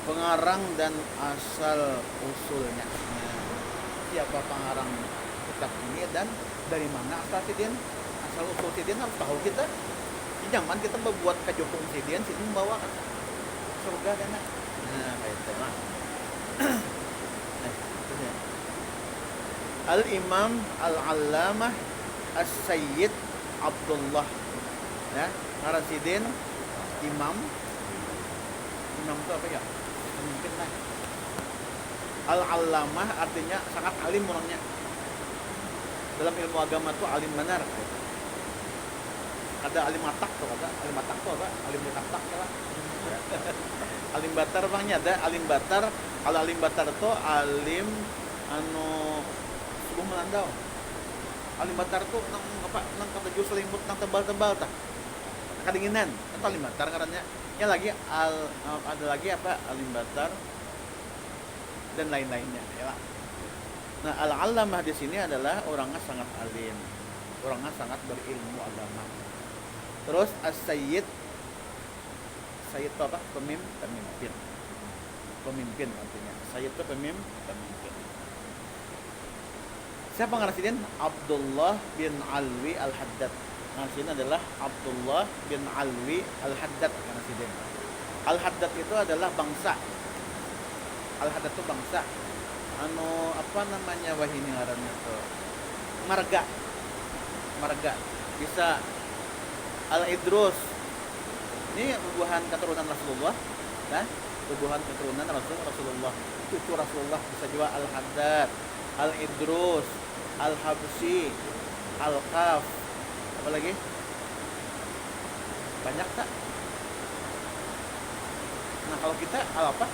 Pengarang dan asal usulnya. Nah, siapa pengarang kitab ini dan dari mana asal sidin? Asal usul sidin harus tahu kita. Jangan kita membuat kajopung sidin membawa surga dan nah kayak itu mah. Al-Imam Al-Allamah As-Sayyid Abdullah, ya, Narasidin Imam itu apa ya? Pemimpin lah. Al-Allamah artinya sangat alim orangnya. Dalam ilmu agama tuh alim benar. Ada alim matak tuh, alim matak tuh apa? Alim matak lah. Alim batar bangnya ada alim batar. Kalau alim batar tuh alim anu subuh melandau. Alim batar tuh nang apa? Nang ketujuh selimut nang tebal-tebal tah. Kedinginan, itu alim batar karena ya lagi ada lagi apa? Alim batar dan lain-lainnya ya. Nah, al-allamah di sini adalah orangnya sangat alim, orangnya sangat berilmu agama. Terus as-sayyid, sayyid itu apa? Pemimpin artinya. Sayyid itu pemimpin. Siapa ngarasihin? Abdullah bin Alwi Al-Haddad. Ngarasihin adalah Abdullah bin Alwi Al-Haddad ngarasihin. Al-Haddad itu adalah bangsa. Al-Haddad itu bangsa. Anu apa namanya wahini ngarannya tuh? Marga. Bisa Al-Idrus. Ini bubuhan keturunan Rasulullah, nah, bubuhan keturunan Rasulullah. Cucu Rasulullah bisa juga Al-Haddad, Al-Idrus, Al-Habsyi, Al-Qaf. Apa lagi? Banyak tak? Nah, kalau kita apa?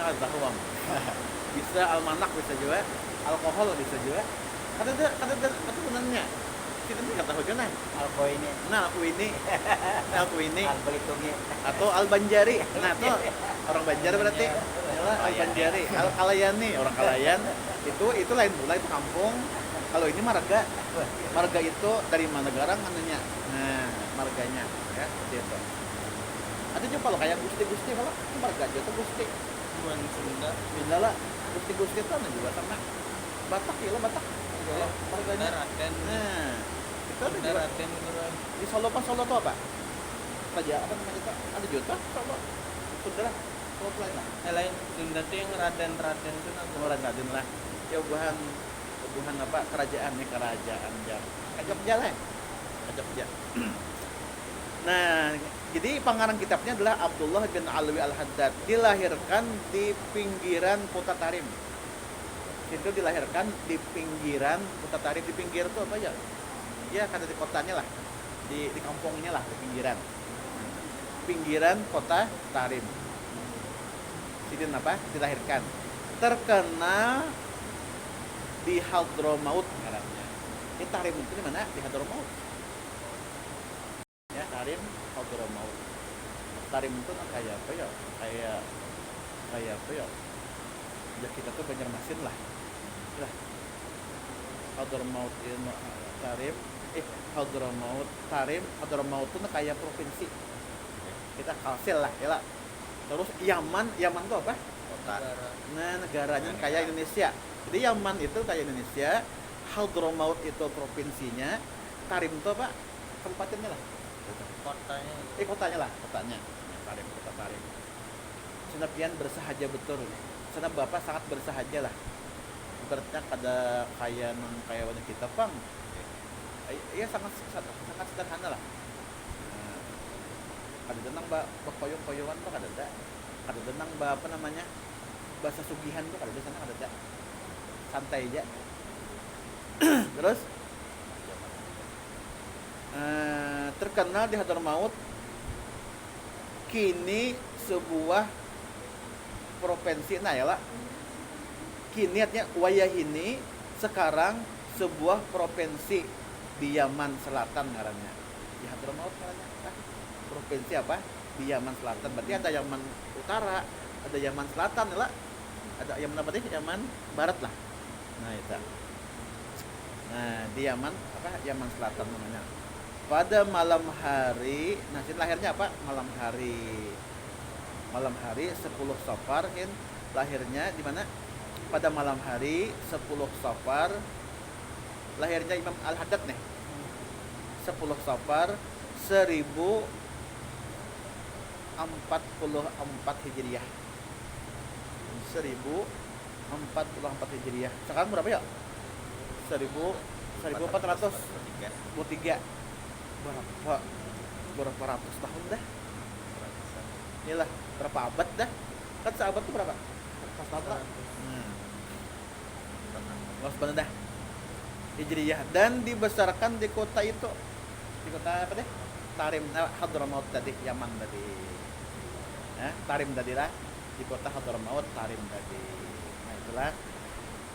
Nah, bahwam. Bisa almanak bisa juga, alkohol bisa juga. Kata keturunannya. Kita nggak tahu kan? Alkoini. Nah, Alkuini. Albalitungi. Atau Al-Banjari. Nah, itu orang Banjar berarti. Al-Banjari, Al-Kalayani, orang Kalayan. Itu lain pula, itu kampung. Kalau ini marga. Marga itu dari mana negara anunya. Nah, marganya ya, seperti itu. Ada juga kalau kayak Gusti kalau marga aja tuh Gusti. Bukan Sunda. Sunda lah. Gusti itu ada juga sama Batak ya, Batak. Ya, marganya. Raden. Nah, itu ada juga. Raden Di Solo tuh apa? Raja apa namanya itu? Ada juta Solo. Sunda lah. Solo lain lah. lain Sunda tuh yang Raden itu Raden lah. Ya bukan apa kerajaan nih, kerajaan Jogja lah. Jogja. Nah, jadi pengarang kitabnya adalah Abdullah bin Alwi Al-Haddad. Dilahirkan di pinggiran Kota Tarim. Itu dilahirkan di pinggiran Kota Tarim. Di pinggir itu apa ya? Ya kata di kotanya lah. Di kampungnya lah, di pinggiran Kota Tarim. Sidin apa? Dilahirkan. Terkenal di Hadramaut ngarannya. Di Tarim itu di mana? Di Hadramaut. Ya, Tarim, Hadramaut. Tarim itu kan kayak apa ya? Kayak apa ya? Ya kita tuh Banjarmasin lah. Hadramaut itu Tarim, Hadramaut, Tarim, Hadramaut itu kayak provinsi. Kita Kalsel lah, ya lah. Terus Yaman itu apa? Kota. Nah, negaranya kayak Indonesia. Jadi Yaman itu kayak Indonesia, Hadramaut itu provinsinya, Tarim itu apa? Tempatnya lah. Kotanya lah. Nah, Tarim, Kota Tarim. Senapian bersahaja betul. Sana Bapak sangat bersahaja lah. Ibaratnya kada kayak wanita kita pang. Iya sangat sederhana lah. Kada denang koyong-koyongan tuh kada ada. Kada denang apa namanya? Bahasa sugihan tuh kada ada sana kada ada. Santai aja. Terus terkenal di Hadramaut kini sebuah provinsi. Nah ya lah, kini artinya wayahini sekarang sebuah provinsi di Yaman Selatan ngarannya. Di Hadramaut ngarannya. Provinsi apa? Di Yaman Selatan. Berarti ada Yaman Utara, ada Yaman Selatan ya lah. Ada Yaman apa sih? Yaman Barat lah. Nah itu. Nah di Yaman apa? Yaman Selatan namanya. Pada malam hari, nah lahirnya apa? Malam hari malam hari 10 Safar kan lahirnya di mana? Pada malam hari 10 Safar lahirnya Imam Al-Haddad nih. 10 Safar 1044 Hijriah. 1044 Hijriah. Sekarang berapa ya? 1423. Berapa ratus tahun dah? Inilah berapa abad dah? Kan seabad tuh berapa? 100 tahun lah. Luas banget dah. Hijriyah dan dibesarkan di kota itu. Di kota apa deh? Tarim, Hadramaut tadi, Yaman tadi. Tarim tadi lah. Di kota Hadramaut, Tarim tadi. Nah itulah.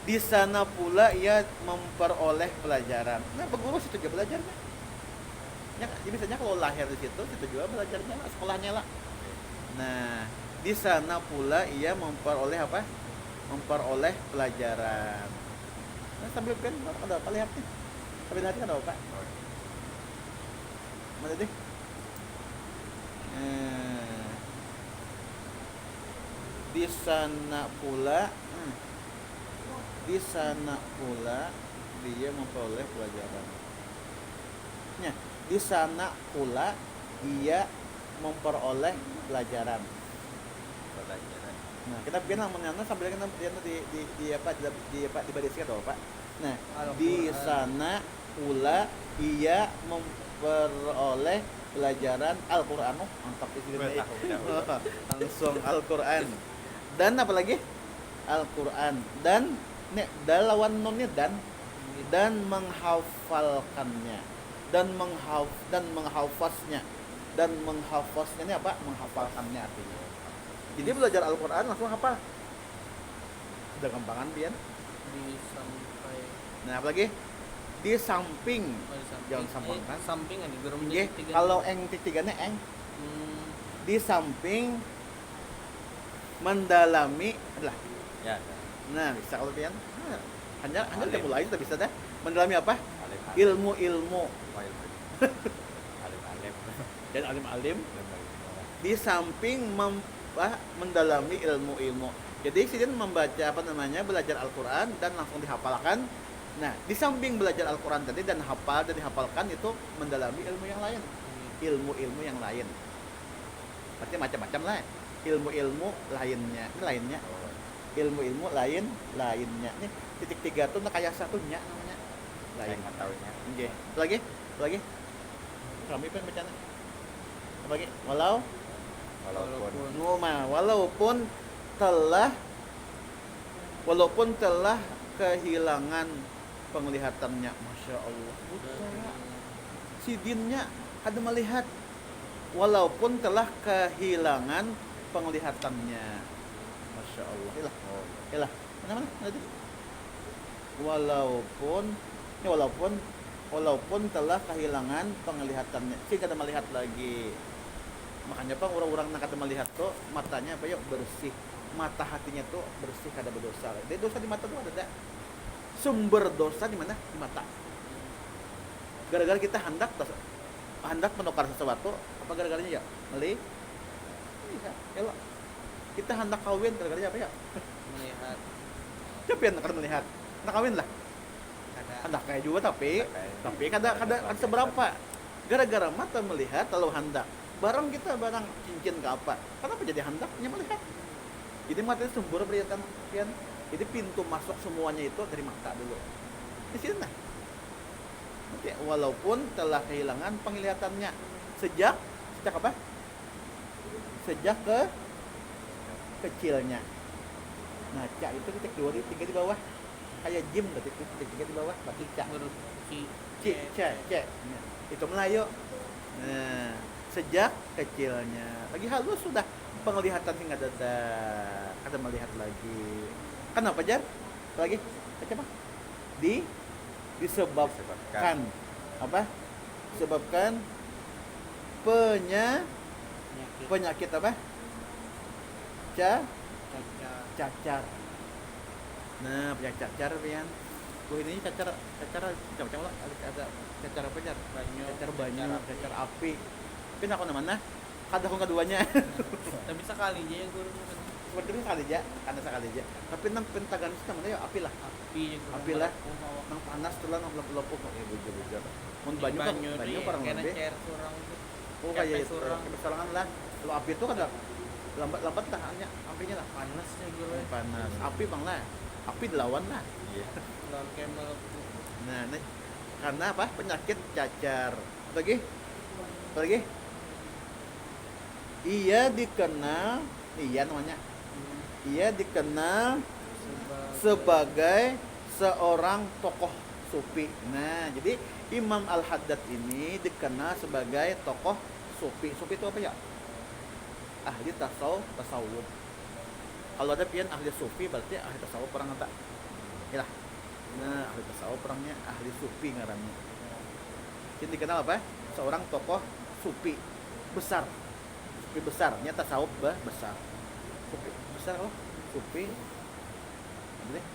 Di sana pula ia memperoleh pelajaran. Nah, peguru situ juga belajarnya. Ya, biasanya kalau lahir di situ juga belajarnya lah, sekolahnya lah. Nah, di sana pula ia memperoleh apa? Memperoleh pelajaran. Nah, sambil kan ada apa lihat nih? Sambil nanti ada apa? Mana deh? Di sana pula dia memperoleh pelajaran. Ya, di sana pula dia memperoleh pelajaran. Nah, kita bikin namanya sambil kita di badiskan atau Pak. Nah, di sana pula ia memperoleh pelajaran Al-Qur'an. Mantap itu. Langsung Al-Qur'an. Dan apa lagi? Al-Qur'an dan lawan nonnya dan menghafalkannya dan menghafaznya ini apa? Menghafalkannya artinya. Jadi belajar Al-Qur'an langsung apa? Udah gampangan pian. Nah, apa lagi? Di samping. Jangan samping kan? Samping ada gerum kalau eng titiganya eng. Di samping mendalami adalah ya. Nah, bisa kalau pian. Hanya kita mulai kita bisa dah. Mendalami apa? Ilmu. Dan alim. Di samping mendalami ilmu. Jadi sidin membaca belajar Al-Qur'an dan langsung dihafalkan. Nah, di samping belajar Al-Qur'an tadi dan dihafalkan itu mendalami ilmu yang lain. Ilmu yang lain. Berarti macam-macam lah. Ilmu lainnya. Ilmu lainnya. Nih titik 3 tuh kayak satunya namanya. Lain tahunya. Nggih. Lagi? Kami pengen bacanya. Apa lagi? Walaupun telah kehilangan penglihatannya. Masya Allah, buta sidinnya ada melihat walaupun telah kehilangan penglihatannya. Masya Allah. Ilah. Mana tadi? Walaupun telah kehilangan penglihatannya, sih kada melihat lagi. Makanya Pak orang-orang nak kada melihat tuh matanya apa ya bersih, mata hatinya tuh bersih, kada berdosa. Jadi dosa di mata tuh ada. Sumber dosa di mana? Di mata. Gara-gara kita hendak menukar sesuatu, apa gara-garanya ya? Melihat. Iya, kita hendak kawin gara-garanya apa ya? Melihat. Siapa yang akan melihat? Hendak kawin lah. Hendak kaya juga tapi kada seberapa. Gara-gara mata melihat lalu hendak. Barang cincin ke apa? Kenapa jadi hendaknya melihat? Jadi mata itu sumber perhatian. Jadi pintu masuk semuanya itu dari mata dulu. Di sini nah. Nanti walaupun telah kehilangan penglihatannya sejak apa? Sejak kecilnya. Nah, cak itu titik 2 titik 3 di bawah. Kayak gym berarti titik 3 di bawah, berarti cak. Cak. Itu Melayu. Nah, sejak kecilnya. Lagi halus sudah penglihatan hingga kada melihat lagi. Kenapa Jar? Lagi baca apa? Disebabkan apa? Disebabkan penyakit apa? Cacar. Nah, penyakit cacar pian. Ini cacar macam-macam lah. Ada cacar apa Jar? Cacar banyu, cacar api. Tapi aku namanya kada kong keduanya. Tapi sekali aja ya guru kan. Seperti kali aja, karena sekali aja. Tapi nang pentaganis namanya ya api lah. Api ya guru. Api lah. Nang panas tuh lah nang lopok kok ya bujur-bujur. Mun banyu kan banyu parang kena lebih. cair surang tuh. Oh Kayak kayak itu. surang. Kebesarangan lah. Kalau api itu kan lambat-lambat lah hanya apinya lah. Panas ya guru. Panas. Api bang lah. Api dilawan lah. Lawan kayak melepuh. Nah, ini karena apa? Penyakit cacar. Apa lagi? Apa lagi? Ia dikenal, iya namanya. Ia dikenal sebagai seorang tokoh sufi. Nah, jadi Imam Al-Haddad ini dikenal sebagai tokoh sufi. Sufi itu apa ya? Ahli tasawuf. Kalau ada pian ahli sufi berarti ahli tasawuf orang apa? Ya lah. Nah, ahli tasawuf orangnya ahli sufi ngarannya. Jadi dikenal apa? Seorang tokoh sufi besar. Sufi besar, nyata tasawuf besar. Sufi besar loh, sufi. Boleh?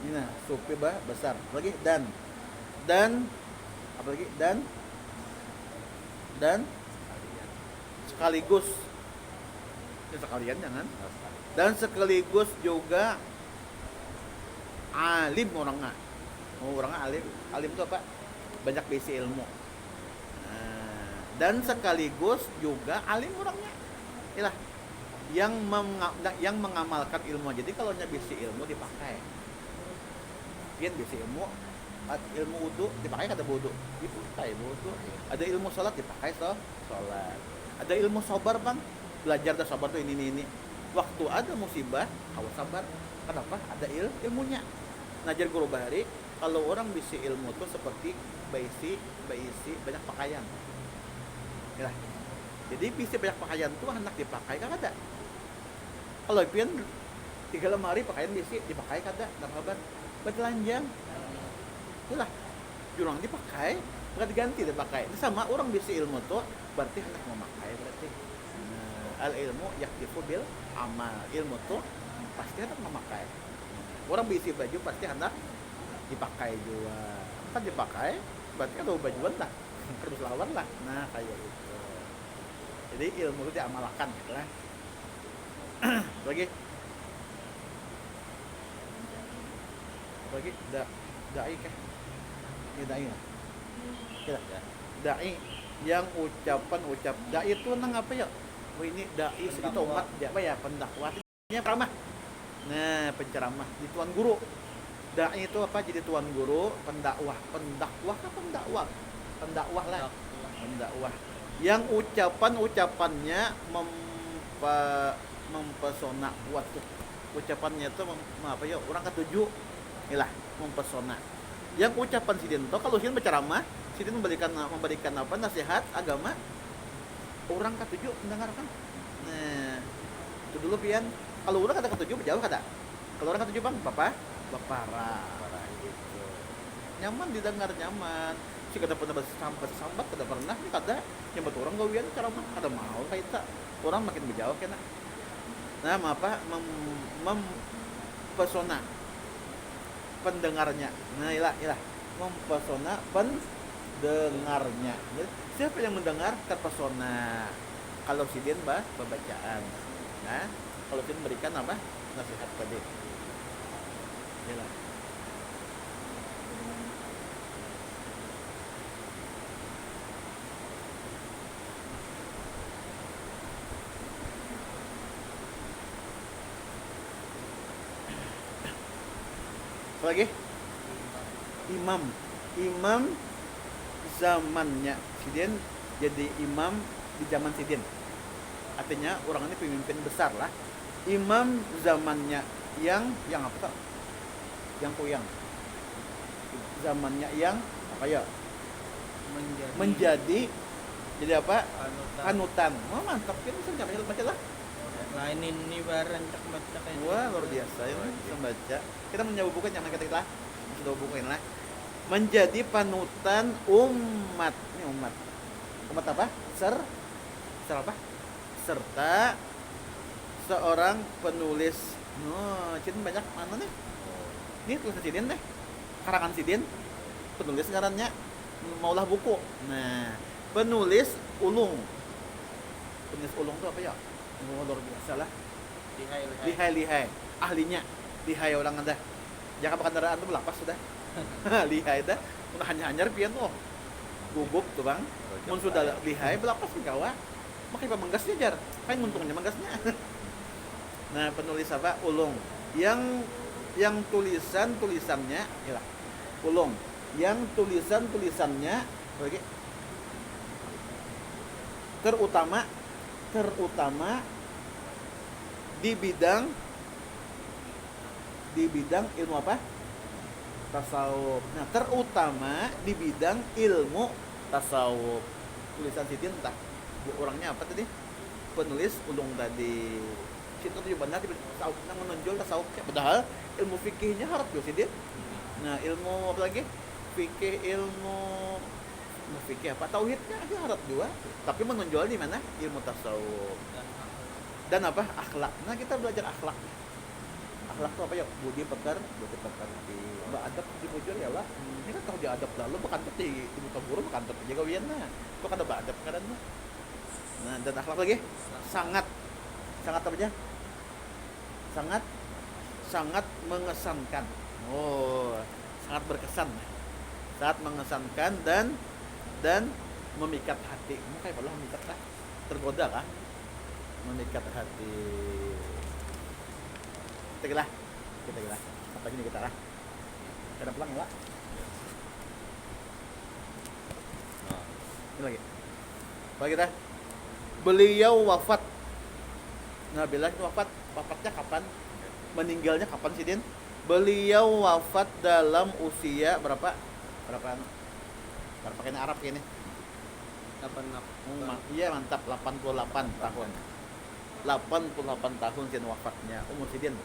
Ini nah, sufi besar. Apa lagi? Dan apa lagi? Dan sekaligus ya sekalian jangan. Dan sekaligus juga alim orangnya. Oh, orangnya alim. Alim itu apa? Banyak bisi ilmu. Nah, dan sekaligus juga alim orangnya. Inilah yang mengamalkan ilmu. Jadi kalau nya bisi ilmu dipakai. Pian bisi ilmu wudu dipakai kata wudu. Dipakai wudu. Ada ilmu salat dipakai salat. Ada ilmu sabar, Bang. Belajar dah sabar tuh ini. Waktu ada musibah, awas sabar. Kenapa? Ada ilmunya. Najar guru bahari, kalau orang bisi ilmu tuh seperti baisi banyak pakaian. Ya. Jadi bisi banyak pakaian tuh hendak dipakai kan ada. Kalau pian 3 lemari pakaian bisi dipakai kada, enggak kabar. Bertelanjang. Itulah. Jurang dipakai, bukan diganti dipakai. Ini sama orang bisi ilmu tuh berarti hendak memakai berarti. Al ilmu yaktifu bil amal. Ilmu tuh pasti hendak memakai. Orang bisi baju pasti hendak dipakai juga. Kan dipakai berarti kan bajuan lah. Terus lawan lah. Nah kayak gitu. Jadi ilmu itu diamalkan gitu lah. Lagi dai kah? Ini dai ya? Kira dai yang ucap dai itu nang apa ya? Oh ini dai itu umat apa ya? Pendakwah. Ini ceramah. Nah, penceramah di tuan guru. Dai itu apa? Jadi tuan guru, pendakwah lah. Pendakwah. Yang ucapannya mempesona waktu ucapannya itu apa ya? Orang ketujuh. Inilah mempesona. Yang ucapan sidin to kalau sidin berceramah, sidin memberikan apa nasihat agama, orang ketujuh mendengarkan. Nah, itu dulu pian. Kalau orang kata ketujuh berjauh kada. Kalau orang ketujuh bang, bapara gitu. Nyaman didengar nyaman. Si kada pernah sambat kada pernah ni kada. Yang betul orang gawian ceramah kada mau kayak tak. Orang makin berjauh kena. Nah, apa mempesona pendengarnya. Nah, ilah mempesona pendengarnya. Jadi, siapa yang mendengar terpesona. Kalau sidin pembacaan. Nah, kalau sidin berikan apa? Nasihat tadi. Iyalah. Apa lagi? Imam zamannya sidin jadi imam di zaman sidin. Artinya orang ini pemimpin besar lah. Imam zamannya yang apa tak? Yang kuyang. Zamannya yang apa ya? Menjadi jadi apa? Panutan. Wah, mantap kan bisa baca lah. Lain ini barang cak baca kayak. Wah, luar biasa ya bisa baca. Kita menjawab buku yang kita lah. Sudah bukuin lah. Menjadi panutan umat. Ini umat. Umat apa? Apa? Serta seorang penulis. Oh, cint banyak mana nih? Ini tulisan sidin deh. Karangan sidin. Penulis ngarannya maulah buku. Nah, penulis ulung. Penulis ulung itu apa ya? Luar biasa lah. Lihai. Ahlinya. Lihai orang anda. Jangan pakai kendaraan tuh belapas sudah. Lihai dah. Udah hanya pian tuh. Gubuk tuh bang. Mun sudah lihai belapas kawa. Makanya menggasnya jar. Kan nguntungnya menggasnya. Nah, penulis apa? Ulung. Yang tulisannya ya ulung. Yang tulisannya bagi terutama di bidang ilmu apa? Tasawuf. Nah, terutama di bidang ilmu tasawuf. Tulisan Sidin entah orangnya apa tadi? Penulis ulung tadi. Situ tuh benar di tasawuf nang menonjol tasawufnya. Padahal ilmu fikihnya harap yo Sidin. Nah, ilmu apa lagi? Ilmu fikih apa? Tauhidnya aja harap juga. Tapi menonjol di mana? Ilmu tasawuf. Dan apa? Akhlak. Nah, kita belajar akhlak. Akhlak itu apa ya? Budi pekerti. Mbak adab di bujur ya lah. Ini kan tahu dia adab lalu bekantep di muka guru bekantep aja gawian nah. Itu kan ada adab kan. Nah, dan akhlak lagi sangat apa aja? Sangat mengesankan. Oh, sangat berkesan. Sangat mengesankan dan memikat hati. Kayak malah memikat lah. Tergoda kah? Memikat hati. Kita lah. Apa ini kita lah? Kita pulang lah. Ini lagi. Apa kita? Beliau wafat. Nah, bila itu wafatnya kapan? Meninggalnya kapan sih, Din? Beliau wafat dalam usia berapa pakai Arab ini? 86. Iya, mantap, 88 tahun. 88 tahun Sidin wafatnya. Umur Sidin